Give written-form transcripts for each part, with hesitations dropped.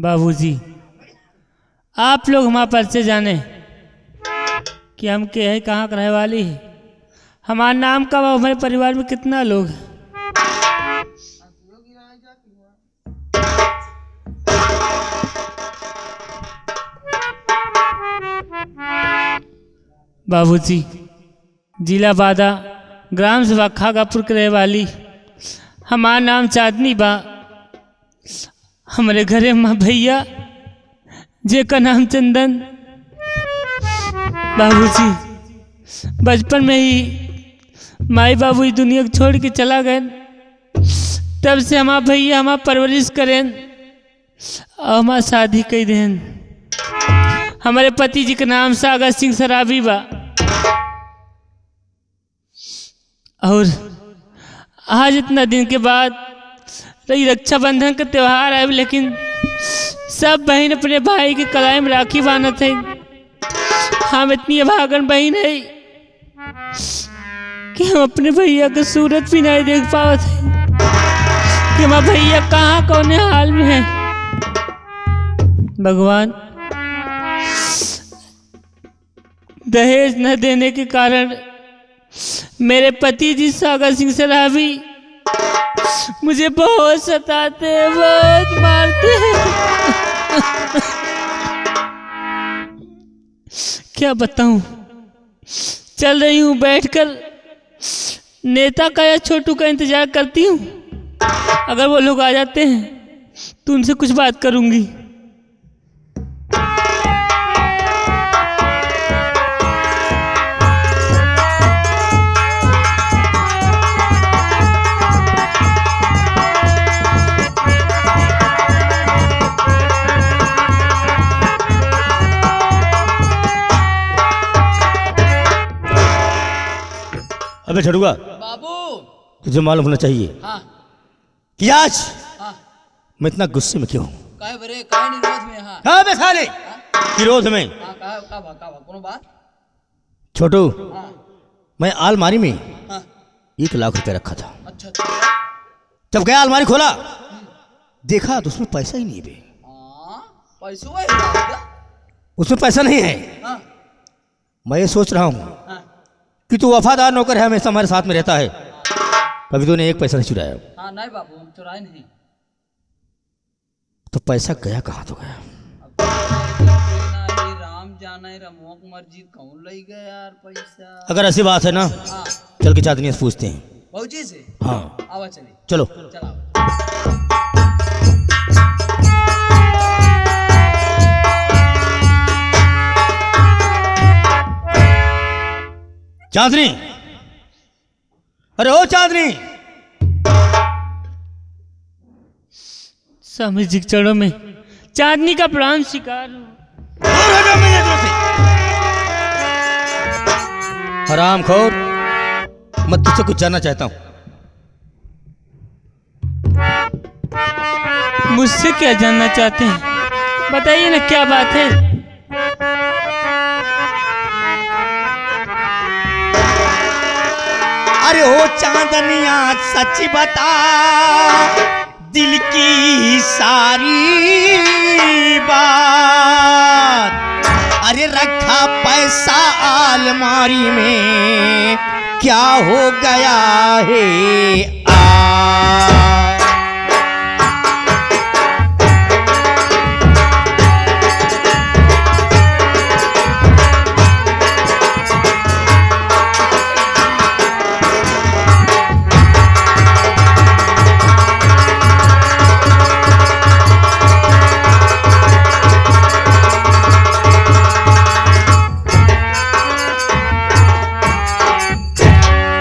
बाबूजी, आप लोग हमारे परिचय जाने कि हम के है, कहाँ का रहे वाली है, हमारा नाम का, हमारे परिवार में कितना लोग हैं। बाबूजी, जिला बादा, ग्राम सभा खागापुर के रहे वाली, हमारा नाम चांदनी बा। हमारे घरे माँ भैया जे का नाम चंदन। बाबूजी, बचपन में ही माई बाबू इस दुनिया को छोड़ के चला गए, तब से हमारा भैया हमारा परवरिश करें और हमारा शादी कर दें। हमारे पति जी का नाम सागर सिंह सराबी बा। और आज इतना दिन के बाद रही रक्षाबंधन का त्यौहार है, लेकिन सब बहन अपने भाई के कलाई में राखी बांधत है। हम इतनी अभागन बहन है कि हम अपने भैया की सूरत भी नहीं देख पावत है कि हमारा भैया कहाँ कौन हाल में है। भगवान, दहेज न देने के कारण मेरे पति जी सागर सिंह सराबी मुझे बहुत सताते हैं, बहुत मारते हैं। क्या बताऊं, चल रही हूं बैठकर नेता का या छोटू का इंतजार करती हूं। अगर वो लोग आ जाते हैं तो उनसे कुछ बात करूंगी। अबे छड़ुआ बाबू, तुझे मालूम होना चाहिए हाँ कि आज हाँ मैं इतना गुस्से में क्यों हूँ। काहे बरे, काहे निरोध में? हाँ हाँ बे साले विरोध में। हाँ का कोनो बात? छोटू, हाँ मैं अलमारी में हाँ 1,00,000 रखा था। अच्छा अच्छा। जब गया अलमारी खोला, देखा तो उसमें पैसा ही नहीं है बे। हाँ पैसों है क्या? उसमें पैसा नहीं है। हाँ मैं ये सोच रहा हूँ हाँ कि तू वफादार नौकर है, हमेशा हमारे साथ में रहता है, कभी तूने एक पैसा नहीं चुराया। हाँ नहीं बाबू, हम चुराए नहीं। तो पैसा गया कहाँ तो गया? राम जाना है, रमोक मर्जी, कौन ले गया यार पैसा? अगर ऐसी बात है ना, हाँ चल के चांदनी से पूछते हैं। बाबूजी से? हाँ आवा चलिए, चलो। चला। चांदनी, अरे ओ चांदनी। स्वामी जी के चरणों में चांदनी का प्राण शिकार हूँ। हरामखोर, मैं तुझसे कुछ जानना चाहता हूँ। मुझसे क्या जानना चाहते हैं, बताइए ना, क्या बात है? अरे ओ चांदनिया, सच बता, दिल की सारी बात। अरे रखा पैसा अलमारी में, क्या हो गया है आज?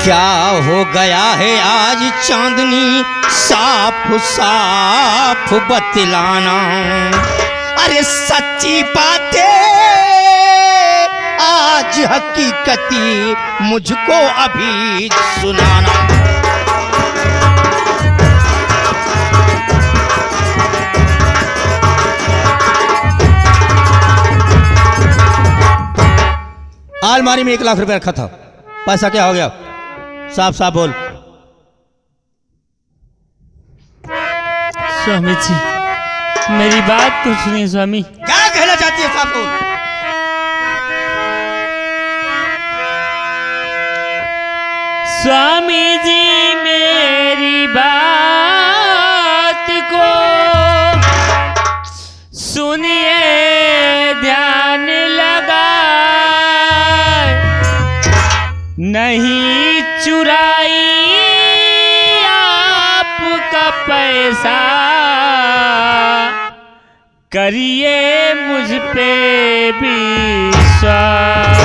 क्या हो गया है आज चांदनी, साफ साफ बतलाना। अरे सच्ची बातें आज हकीकती मुझको अभी सुनाना। अलमारी में 1,00,000 रुपया रखा था, पैसा क्या हो गया? साफ साफ बोल। स्वामी जी, मेरी बात तो सुनिए स्वामी। क्या कहना चाहती है साफ बोल। स्वामी जी मेरी बात को सुनिए ध्यान लगा, नहीं चुराई आपका पैसा, करिए मुझ पे विश्वास।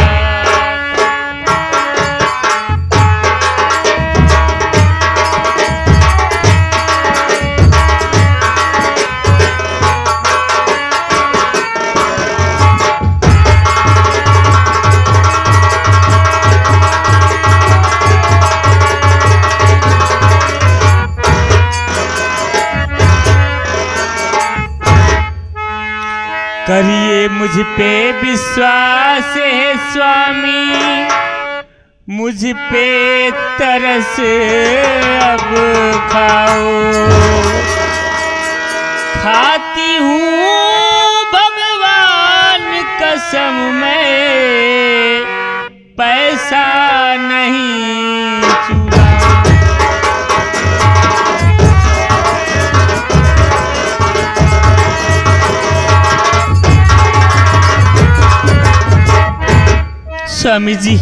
करिए मुझ पे विश्वास है स्वामी, मुझ पे तरस अब खाओ, खाती हूँ भगवान कसम मैं, पैसा नहीं चुराओ। स्वामी जी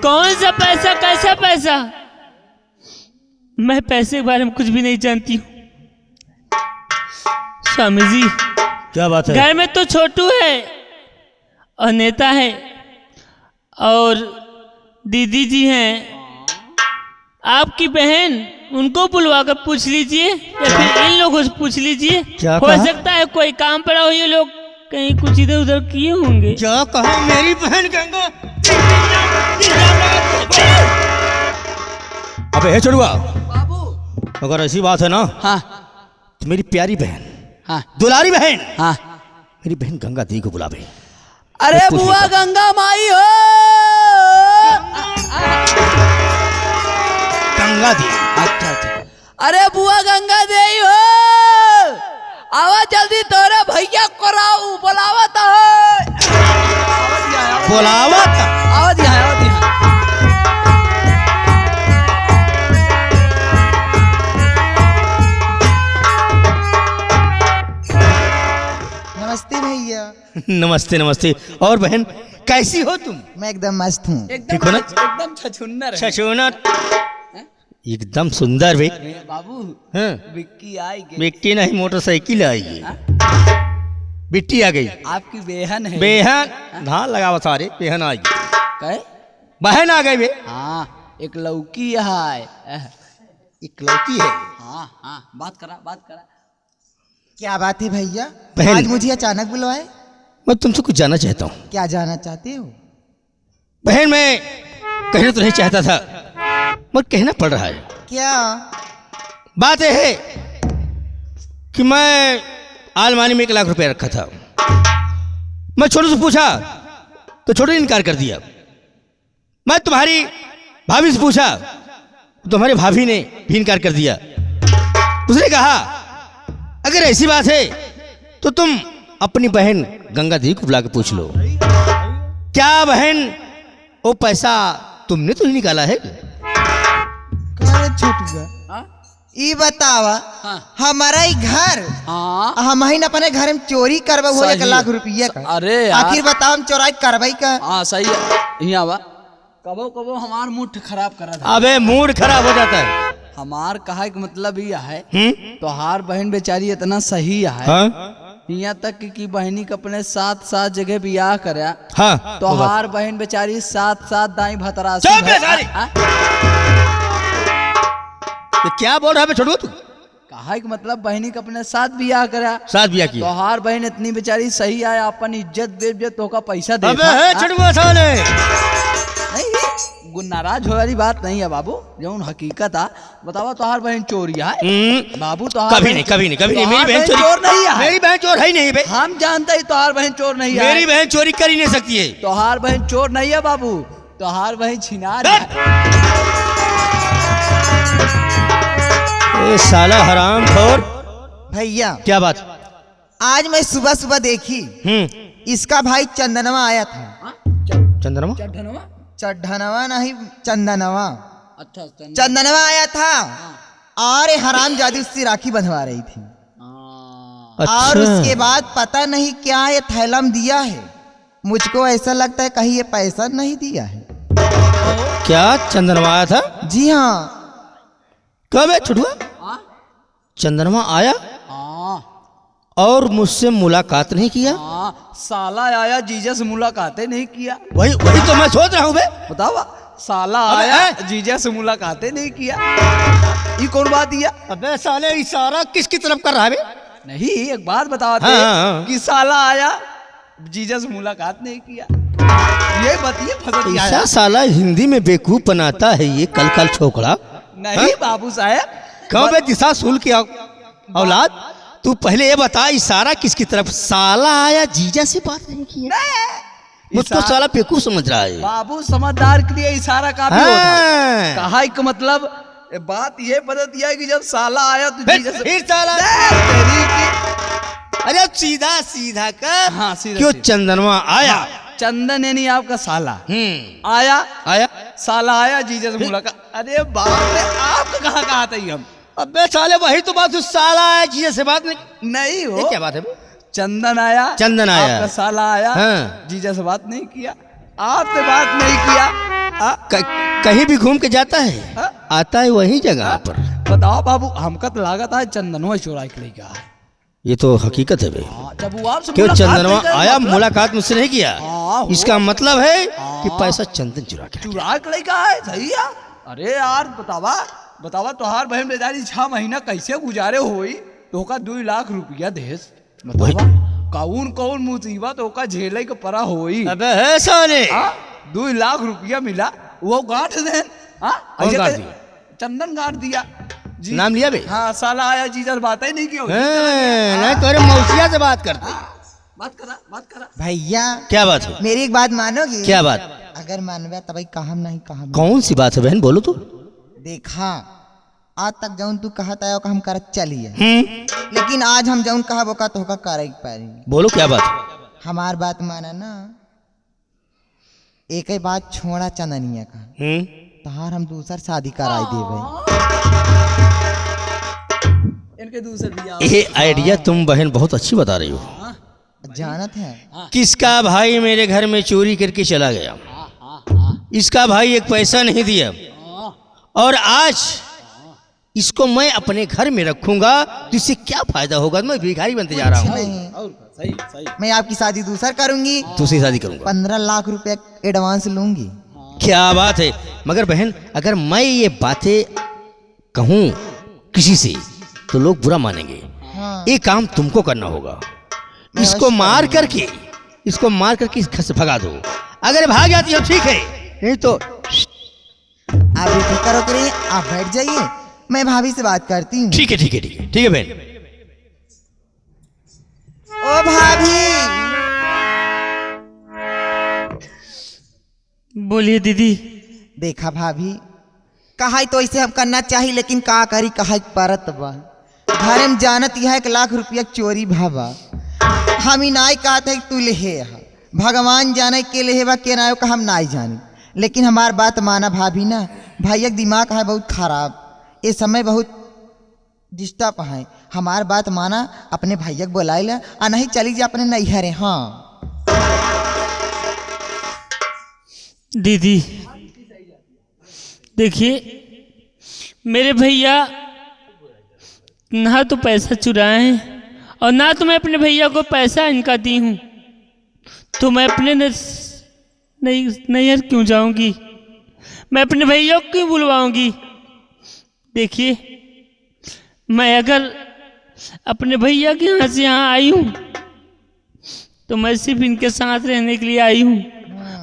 कौन सा पैसा, कैसा पैसा? मैं पैसे के बारे में कुछ भी नहीं जानती हूँ स्वामी जी। क्या बात है? घर में तो छोटू है और नेता है और दीदी जी हैं, आपकी बहन, उनको बुलवा कर पूछ लीजिए या फिर इन लोगों से पूछ लीजिए। क्या हो कहा? सकता है कोई काम पड़ा हो, ये लोग कहीं कुछ इधर उधर किए होंगे। क्या कहा? मेरी बहन गंगा? अबे हे छोड़ुआ, बाबू। अगर ऐसी बात है ना, हाँ तो मेरी प्यारी बहन, हाँ दुलारी बहन, हाँ। मेरी बहन गंगा दी को बुलावे। अरे पूछ बुआ लेता। गंगा माई हो। गंगा दी। अच्छा अच्छा। अरे बुआ गंगा देई हो, आवा जल्दी तोरे भैया को राऊ बुलावत है। बुलावत? आवत यहाँ, आवत यहाँ। नमस्ते भैया। नमस्ते नमस्ते। और बहन कैसी हो तुम? मैं एकदम मस्त हूँ। ठीक हो ना? एकदम छछुन्नर है। छछूनर, एकदम सुंदर भी। बाबू हाँ, विक्की आएगी। बिट्टी नहीं, मोटरसाइकिल आएगी। बिट्टी आ गई। आपकी बेहन है। बेहन हाँ लगावा सारे, बेहन आ गई। कहे? बहन आ गई बे। हाँ एक लौकी है। इकलौती है। हाँ हाँ बात करा, बात करा। क्या बात है भैया, बहन। आज मुझे अचानक बुलवाए? मैं तुमसे कुछ जानना चाहता हूँ। क्या जानना चाहते हो? बहन मैं कहना तो नहीं चाहता था, मगर कहना पड़ रहा है। क्या बात यह है कि मैं आलमारी में 1 लाख रुपया रखा था। मैं छोटू से पूछा तो छोटू ने इनकार कर दिया। मैं तुम्हारी भाभी से पूछा तो तुम्हारी भाभी ने भी इनकार कर दिया। उसने कहा अगर ऐसी बात है तो तुम अपनी बहन गंगा दी को बुला के पूछ लो। क्या बहन वो पैसा तुमने तो ही निकाला है? छोटूगा हाँ ई बतावा, हाँ हमारा ही घर, हाँ। हम ही अपने घर में चोरी करवा हो 1 सही। लाख रुपया का। अरे यार। आखिर बताओ हम चोराई करवाई का? हाँ सही है। यहाँ बा कबो कबो हमार मुठ खराब करा था। अबे मूड खराब हो जाता है। हमार कहा कि मतलब ये है हम्म? तोहार बहन बेचारी इतना सही है, हाँ यहाँ तक कि बहनी के अपने 7 जगह बियाह करया। हाँ तोहार बहन बेचारी 7 दाई भतरासी चुप है भै- सारी। हाँ? तो क्या बोल रहा है छोड़ो तू? कहा कि मतलब बहनी के अपने 7 बियाह करया। साथ बिया किया। तोहार बहन इतनी बेचारी सही है, अपन इज्जत बेइज्जत तो का पैसा दे। अबे है छड़ुआ साले। नहीं नाराज हो वाली बात नहीं है बाबू, जो हकीकत है बतावा। तोहार बहन चोरी है बाबू? तोहार कभी बहन- नहीं कभी नहीं कभी नहीं। तोहार मेरी बहन चोर नहीं है। मेरी बहन चोर है ही नहीं बे। हम जानते ही तोहार बहन चोर नहीं है। मेरी बहन चोरी कर ही नहीं सकती है। तोहार बहन चोर नहीं है बाबू, तोहार बहन छिनार है। ए साला हराम खोर, भैया क्या बात? आज मैं सुबह सुबह देखी इसका भाई चंदनवा आया था। चंद्रमा? चढ़नवा। चढ़नवा नहीं, चंदनवा। अच्छा चंदनवा आया था और ये हराम जादी उससे राखी बंधवा रही थी। और उसके बाद पता नहीं क्या ये थैलम दिया है, मुझको ऐसा लगता है कहीं ये पैसा नहीं दिया है। क्या चंद्रमा आया था? जी हाँ। कब है छुटुआ? चंद्रमा आया और मुझसे मुलाकात नहीं किया? साला आया जीजा से मुलाकातें नहीं किया। वही तो मैं सोच रहा हूँ बे। बतावा साला अबे, आया जीजा से मुलाकातें नहीं किया, ये कौन बात दिया? अबे साले इशारा किसकी तरफ कर रहा है बे? नहीं एक बात बताते हाँ। कि साला आया जीजा से मुलाकात नहीं किया, ये बताइए फसत आया। ऐसा साला हिंदी में बेवकूफ बनाता है ये कल छोकरा। नहीं बाबू साहब कब बे दिशा सूल की औलाद, तू पहले ये बता इशारा किसकी तरफ? साला आया जीजा से बात नहीं किया, मुझको साला बेवकूफ समझ रहा है। बाबू समझदार के लिए इशारा काफी होता है। कहा का मतलब बात ये पता दिया है कि जब साला आया तो जीजा से फिर साला तेरी की अरे सीधा सीधा कर। हाँ, सीधा क्यों सीधा। चंद्रमा आया? चंदन यानी आपका साला आया, आया साला आया जीजा से मुलाकात। अरे बाप रे आपका कहाँ था ये हम? अबे साले वही तो बात, साला आया जीजा से बात नहीं। नहीं ये हो क्या बात है बे? चंदन आया, चंदन आया, आपका साला आया, हाँ। जीजा से बात नहीं किया, आपसे बात नहीं किया। कहीं भी घूम के जाता है, हाँ? आता है वही जगह पर। बताओ बाबू हमका तो लागत है चंदनवा चोरा के लेके आया। ये तो हकीकत है बे। जब वो आपसे क्यों मुलाकात चंद्रमा नहीं करे, आया मतलब मुलाकात मुझसे नहीं किया, हाँ, इसका मतलब है कि पैसा चंदन चुरा के चुरा के लेके आए। सही है। अरे यार बतावा तोहार बहन बेचारी 6 महीना कैसे गुजारे होई, तो का 2 लाख रुपया देश। बतावा कौन मुसीबत ओका झेले के परा होई। अबे है साले 2 लाख रुपया मिला, वो गांठ दे। कौन गांठ दिया? चंदन गांठ दिया जी। नाम लिया बे? हाँ साला आया जीजा बात ही नहीं किया। नहीं तो मौसिया से बात करते। बात करा भैया क्या बात है? मेरी एक बात मानोगी? क्या बात? अगर मानवे तभी कहम नहीं कहम। कौन सी बात है बहन, बोलो तो। देखा आज तक जौन तू कहत आयो का हम करत चलिए, लेकिन आज हम जौन कहा वो का तो होगा करे पारी। बोलो क्या बात है? हमार बात माना ना, एक ही बात छोड़ा चंदनिया का, तहार हम दूसर शादी कराई देवे। इनके दूसरे दिया ये आइडिया तुम बहन बहुत अच्छी बता रही हो। जानत है किसका भाई मेरे घर में चोरी करके चला गया, इसका भाई एक पैसा नहीं दिया, और आज इसको मैं अपने घर में रखूंगा तो इससे क्या फायदा होगा? मैं भिखारी बनते जा रहा हूँ। नहीं, मैं आपकी शादी दूसर करूंगी, दूसरी शादी करूंगा, 15 लाख रुपया एडवांस लूंगी। क्या बात है? मगर बहन अगर मैं ये बातें कहूँ किसी से तो लोग बुरा मानेंगे। हाँ। ये काम तुमको करना होगा, इसको मार करके इस घर से भगा दो। अगर भाग जाती है ठीक है, नहीं तो आप भी करो करिए, आप बैठ जाइए, मैं भाभी से बात करती हूँ। ठीक है बहन। ओ भाभी, बोलिए दीदी। देखा भाभी, कहा तो इसे हम करना चाहिए, लेकिन का करी कहा परत बा घर में जानत यह 1 लाख रुपया चोरी भाबा। हम ही नाई कहते हैं तू ले भगवान जाने के लिए बा के नायो का हम नाई जाने, लेकिन हमार बात माना भाभी ना, भैया का दिमाग है बहुत खराब, ये समय बहुत डिस्टर्ब है। हमार बात माना, अपने भैया को बुलाए ला, और नहीं चली जा अपने नैहरे। हाँ दीदी देखिए, मेरे भैया ना तो पैसा चुराए हैं और ना तो मैं अपने भैया को पैसा इनका दी हूँ, तो मैं अपने नैहर क्यों जाऊंगी? मैं अपने भैया को क्यों बुलवाऊंगी? देखिए, मैं अगर अपने भैया के यहाँ से यहाँ आई हूँ तो मैं सिर्फ इनके साथ रहने के लिए आई हूँ,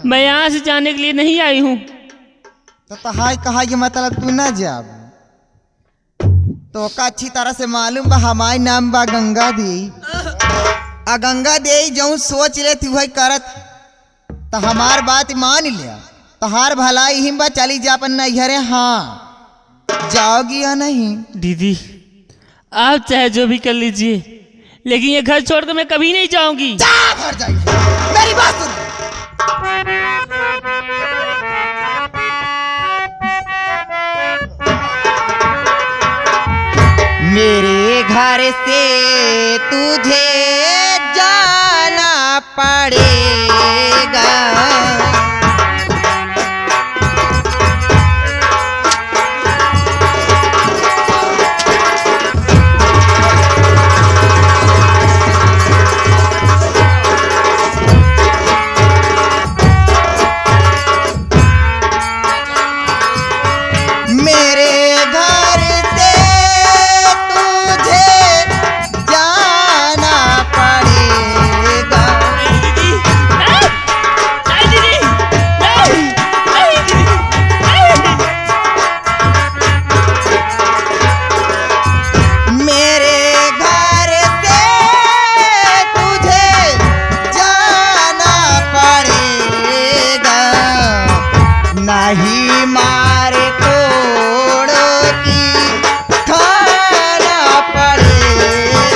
मैं यहाँ से जाने के लिए नहीं आई हूँ। तो तहाई कहा ये मतलब तू ना जाब, तो का अच्छी तरह से मालूम बा हमारे नाम बा गंगा देई, आ गंगा देई जो सोच ले थी वही करत, तो हमार बात मान लिया, तहार भलाई हिम बा, चली जा अपन नैहरे। हाँ जाओगी या नहीं? दीदी आप चाहे जो भी कर लीजिए, लेकिन ये घर छोड़कर मैं कभी नहीं जाऊंगी। जा घर जाइए, मेरी बात सुन। मेरे घर से तुझे जाना पड़ेगा। नहीं मार तोड़ की खाना पड़ेगा।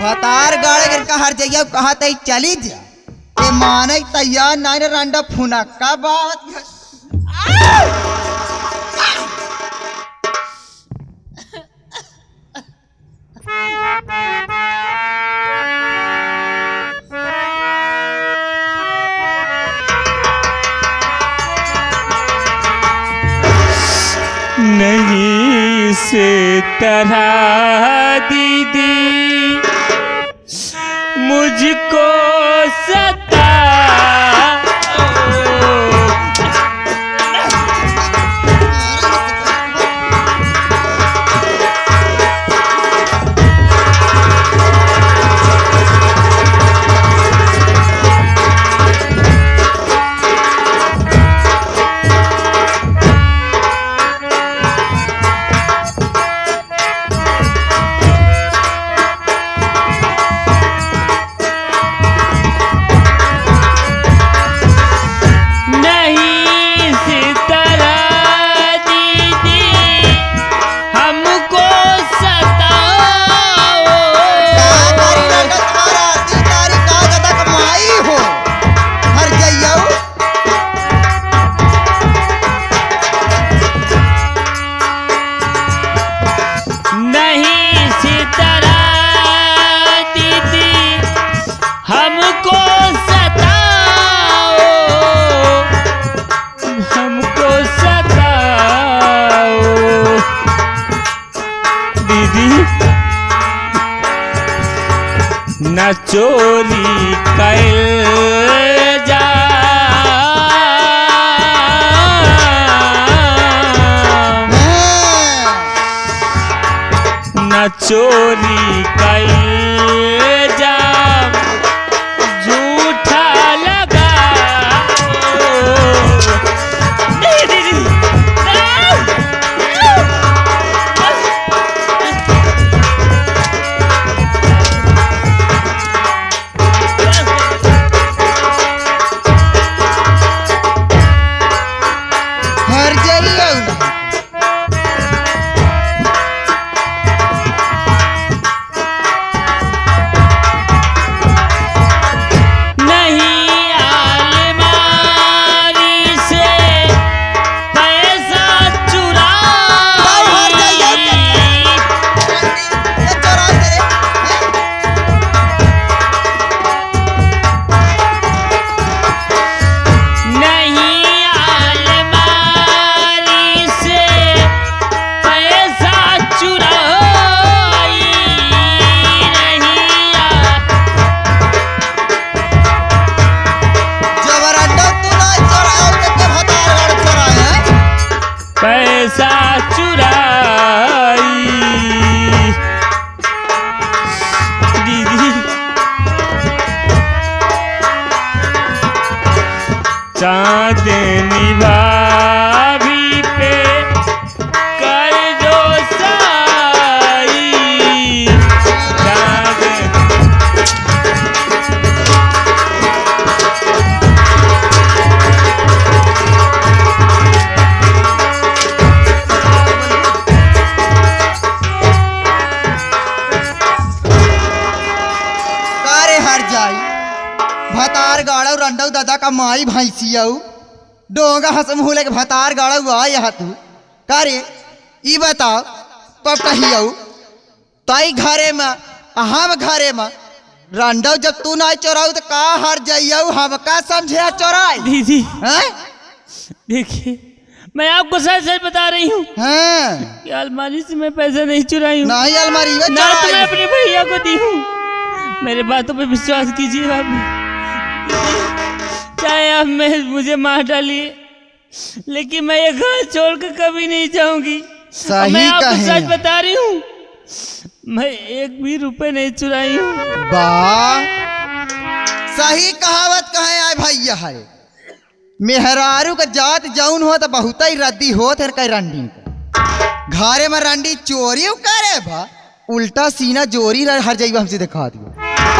भतार गाड़े का हर जगह कहा तई चली जा के माने तैयार नाई रंडा फुना का बात नहीं से तरह दीदी मुझको सता न चोरी कैल जा न चोरी कैल जा झूठा लगा हर जइयो चांदनी भाभी पे कर दो साई कारे हर जाई भतार गाड़ो रंडऊ दादा का माई भैंसियाऊ डोंगा हसमूले के भतार गाड़ो आ यहाँ तू कारे ई बताओ कब कहियऊ तई घरे में हम घरे में रंडऊ जब तू नहीं चोराऊ तो का हर जाइयऊ हम का समझे चोराई दीदी हैं देखिए मैं आपको सच सच बता रही हूँ हैं कि अलमारी से मैं पैसे नहीं चुराई हूँ नहीं अलमारी में ना तो मैं चोराई अपने भैया को दी हूँ। मेरे बातों पे विश्वास कीजिए आप, चाहे आप मुझे मार डालिए लेकिन मैं ये घर छोड़ कर कभी नहीं जाऊंगी। सही मैं आपको कहे सच हैं। बता रही हूँ, मैं एक भी रुपए नहीं चुराई हूँ। वाह सही कहावत कहे आए भैया है मेहरारू का जात जौन हो तो बहुत ही रद्दी होत है कई रंडी का घरे में रंडी चोरी करे बा उल्टा सीना जोरी हर जाइबा हमसे दिखा दियो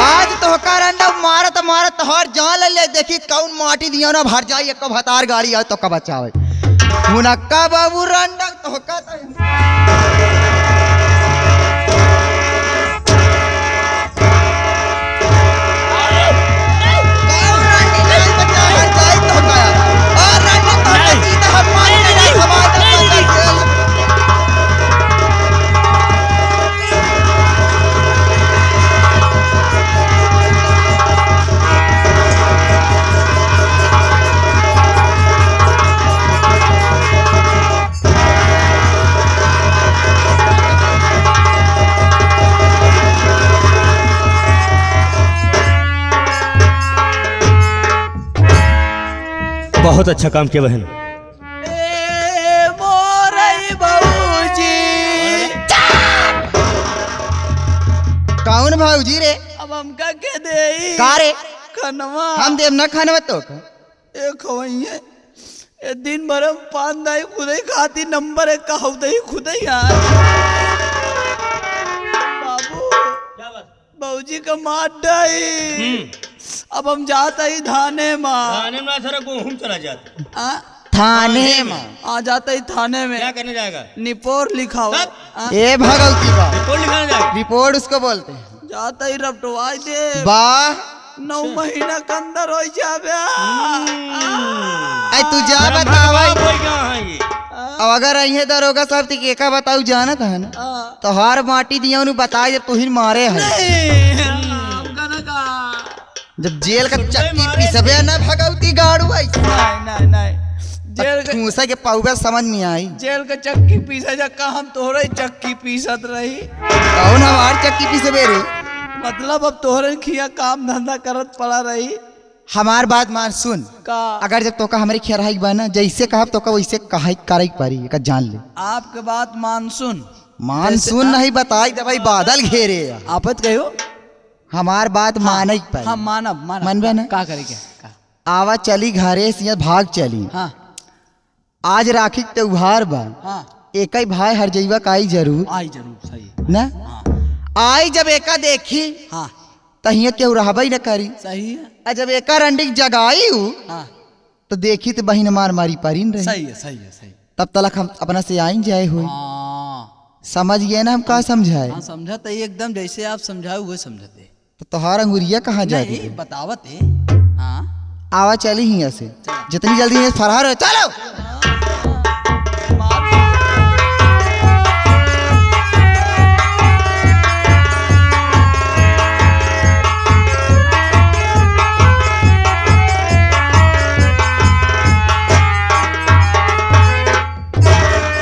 आज तो का रंडा मारत मारत हर जान ले देखी कौन माटी दियो ना भर जाई एक भतार गाड़ी आ तो का बचावे हुनक्का बाबू रंडा तो का बहुत अच्छा काम किया बहन। कौन भाऊजी रे अब हमका के दे का रे खनवा हम देव न खानवा तो एक खवइए ये दिन भर हम पान दाई खुद ही खाती नंबर एक का दही खुद ही यार बाबू बाबूजी का मार डाई अब हम जाता ही थाने में घूम चला जाता आ? थाने में आ जाता ही थाने में क्या करने जाएगा? निपोर लिखा हुआ ए भगवती बा रिपोर्ट लिखाने जाएगा? रिपोर्ट उसको बोलते हैं जाता ही रपटवाई दे वाह 9 महीना के अंदर हो जाबे आई तू जा बतावा कोई कहाँ है ये? अब अगर अइहे दरोगा साहब ती केका बताऊ जानत है ना तो हर माटी दिया उन्हें बताई जब तू ही मारे है जब जेल का चक्की पिसबे ना भगवती गाड़ू आई नहीं जेल के ठूसा के पाउगा समझ में आई जेल के चक्की पीसा जा हम तोहरे चक्की पीसत रही कौन हमार चक्की पिसबे रे मतलब अब तोहरे खिया काम धंधा करत पड़ा रही हमार बात मान सुन का अगर जब तोका हमारी खिराई बना जैसे कहब तोका वैसे कहा करे पारी का जान ले आपके बात मानसून मानसून नहीं बताई दे भाई बादल घेरे आपत कहो हमार बात माने ही पारी हाँ मानब मनबे ना? का करे क्या आवा चली घरे से भाग चली हाँ आज राखी के त्योहार बा हाँ एक ही भाई हर जइबा का आई जरूर आई जरूर सही ना हाँ आई जब एका देखी हाँ तहिया केहू रहबा ही न करी सही है आ जब एका रंडी जगाई हूँ हाँ तो देखी तो बहिन मार मारी पारी न रही सही है सही है सही तब तलक हम अपना से आई जाए हुए हाँ समझ गए ना हम का समझाए हाँ समझा तो एकदम जैसे आप समझाओ वो समझते तो तोहार अंगुरिया कहाँ जाती नहीं है बतावत है हाँ आवा चली ही ऐसे जितनी जल्दी फरार हो चलो